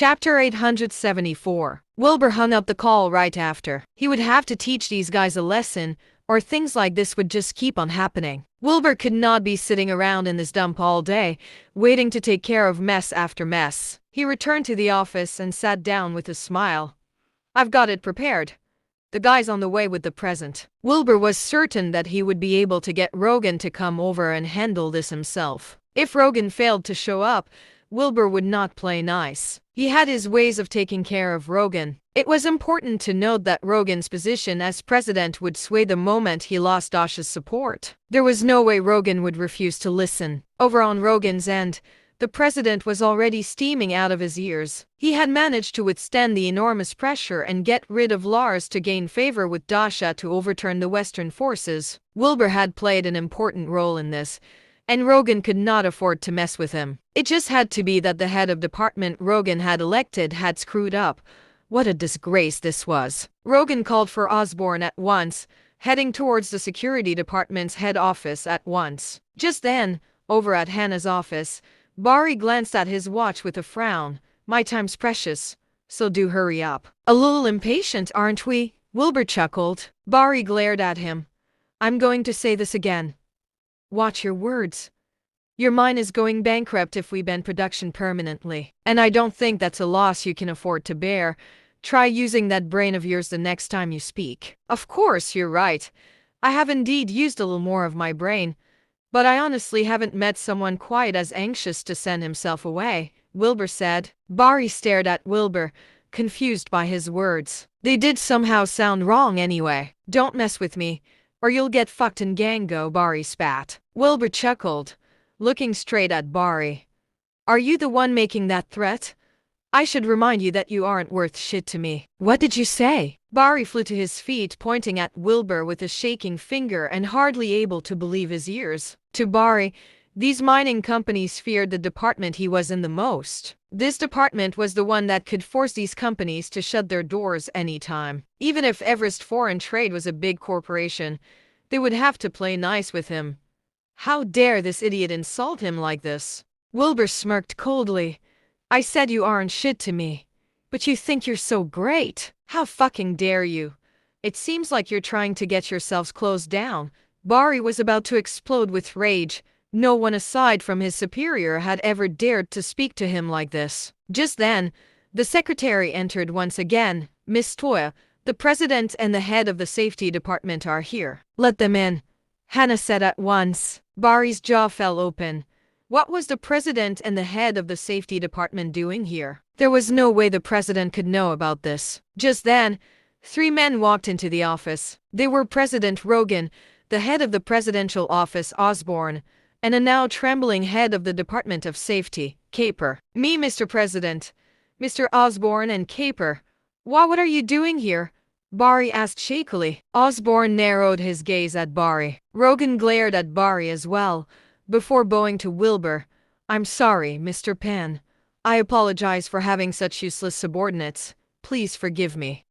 Chapter 874. Wilbur hung up the call right after. He would have to teach these guys a lesson, or things like this would just keep on happening. Wilbur could not be sitting around in this dump all day, waiting to take care of mess after mess. He returned to the office and sat down with a smile. I've got it prepared. The guy's on the way with the present. Wilbur was certain that he would be able to get Rogan to come over and handle this himself. If Rogan failed to show up, Wilbur would not play nice. He had his ways of taking care of Rogan. It was important to note that Rogan's position as president would sway the moment he lost Dasha's support. There was no way Rogan would refuse to listen. Over on Rogan's end, the president was already steaming out of his ears. He had managed to withstand the enormous pressure and get rid of Lars to gain favor with Dasha to overturn the Western forces. Wilbur had played an important role in this, and Rogan could not afford to mess with him. It just had to be that the head of department Rogan had elected had screwed up. What a disgrace this was. Rogan called for Osborne at once, heading towards the security department's head office at once. Just then, over at Hannah's office, Barry glanced at his watch with a frown. My time's precious, so do hurry up. A little impatient, aren't we? Wilbur chuckled. Barry glared at him. I'm going to say this again. Watch your words. Your mine is going bankrupt if we ban production permanently. And I don't think that's a loss you can afford to bear. Try using that brain of yours the next time you speak. Of course, you're right. I have indeed used a little more of my brain. But I honestly haven't met someone quite as anxious to send himself away, Wilbur said. Barry stared at Wilbur, confused by his words. They did somehow sound wrong anyway. Don't mess with me, or you'll get fucked in Gango, Barry spat. Wilbur chuckled, looking straight at Barry. Are you the one making that threat? I should remind you that you aren't worth shit to me. What did you say? Barry flew to his feet, pointing at Wilbur with a shaking finger and hardly able to believe his ears. To Barry, these mining companies feared the department he was in the most. This department was the one that could force these companies to shut their doors anytime. Even if Everest Foreign Trade was a big corporation, they would have to play nice with him. How dare this idiot insult him like this? Wilbur smirked coldly. I said you aren't shit to me. But you think you're so great. How fucking dare you? It seems like you're trying to get yourselves closed down. Barry was about to explode with rage. No one aside from his superior had ever dared to speak to him like this. Just then, the secretary entered once again. Miss Toya, the president and the head of the safety department are here. Let them in, Hannah said at once. Barry's jaw fell open. What was the president and the head of the safety department doing here? There was no way the president could know about this. Just then, 3 men walked into the office. They were President Rogan, the head of the presidential office Osborne, and a now trembling head of the Department of Safety, Caper. Me, Mr. President. Mr. Osborne and Caper. What are you doing here? Barry asked shakily. Osborne narrowed his gaze at Barry. Rogan glared at Barry as well, before bowing to Wilbur. I'm sorry, Mr. Penn. I apologize for having such useless subordinates. Please forgive me.